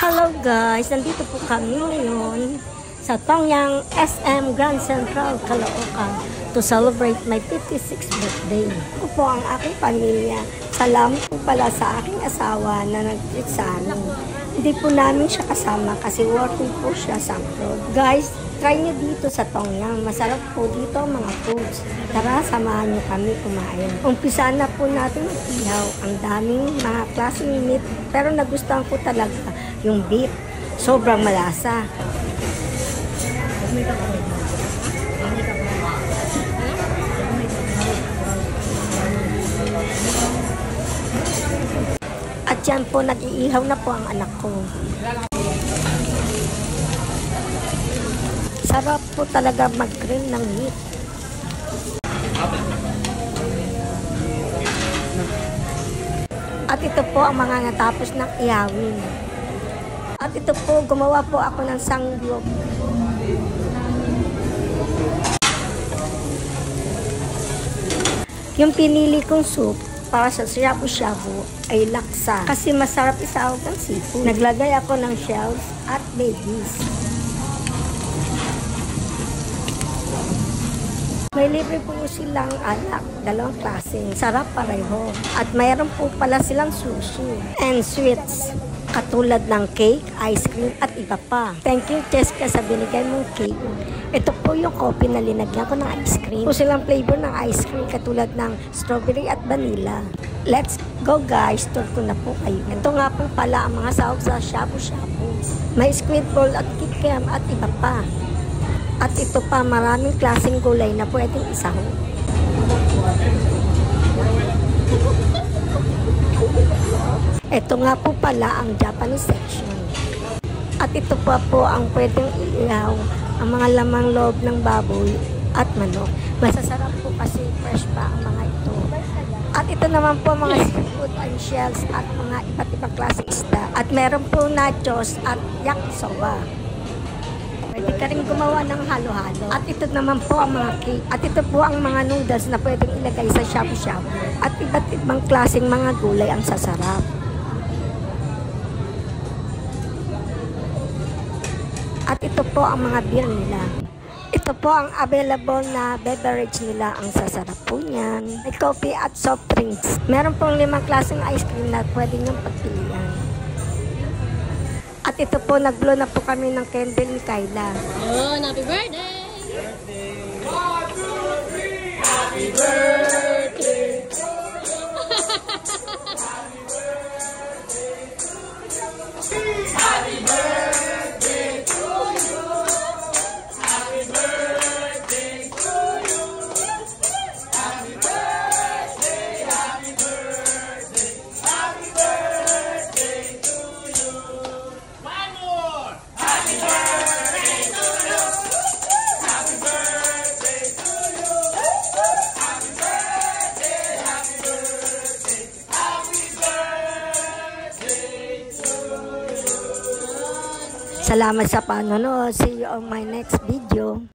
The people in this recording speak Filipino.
Hello guys, nandito po kami ngayon sa Tongyang SM Grand Central, Caloocan to celebrate my 56th birthday. Ako po ang aking pamilya. Salamat po pala sa aking asawa na nag-treat sa amin. Hindi po namin siya kasama kasi working po siya sa abroad. Guys, try nyo dito sa Tongyang. Masarap po dito ang mga foods. Tara, samahan nyo kami kumain. Umpisa na po natin ang ihaw. Ang daming mga klaseng meat. Pero nagustuhan ko talaga yung beef. Sobrang malasa. At yan po, nag-iihaw na po ang anak ko. Sarap po talaga mag-grill ng meat. At ito po ang mga natapos ng ihawin. At ito po, gumawa po ako ng sangyup. Yung pinili kong soup para sa shabu-shabu ay laksa. Kasi masarap isahog ng seafood. Naglagay ako ng shells at veggies. May libre po silang alak, dalawang klase. Sarap pareho. At mayroon po pala silang sushi and sweets. Katulad ng cake, ice cream, at iba pa. Thank you, Cheska, sa binigay mong cake. Ito po yung coffee na linagyan ko ng ice cream. Po silang flavor ng ice cream katulad ng strawberry at vanilla. Let's go guys, tour ko na po kayo. Ito nga po pala ang mga sahog sa shabu-shabu. May squid ball at kikiam at iba pa. At ito pa, maraming klaseng gulay na pwedeng isahog. Ito nga po pala ang Japanese section. At ito pa po ang pwedeng iihaw, ang mga lamang loob ng baboy at manok. Masasarap po kasi fresh pa ang mga ito. At ito naman po mga seafood and shells at mga iba't ibang klase isda. At meron po nachos at yakisoba. Pwede ka rin gumawa ng halo-halo. At ito naman po ang mga cake. At ito po ang mga noodles na pwedeng ilagay sa shabu-shabu. At iba't ibang klaseng mga gulay ang sasarap. At ito po ang mga beer nila. Ito po ang available na beverage nila. Ang sasarap po niyan. May coffee at soft drinks. Meron pong 5 klaseng ice cream na pwede niyong pagpilian. At ito po, nag-blow na po kami ng candle ni Kayla. Oh, happy birthday! Birthday! 1, 2, 3! Happy birthday! Happy birthday to you! Happy birthday to you! Happy birthday! Happy birthday! Happy birthday to you! One more! Happy birthday to you! Happy birthday to you! Happy birthday! Happy birthday! Happy birthday to you! Salamat sa panonood. See you on my next video.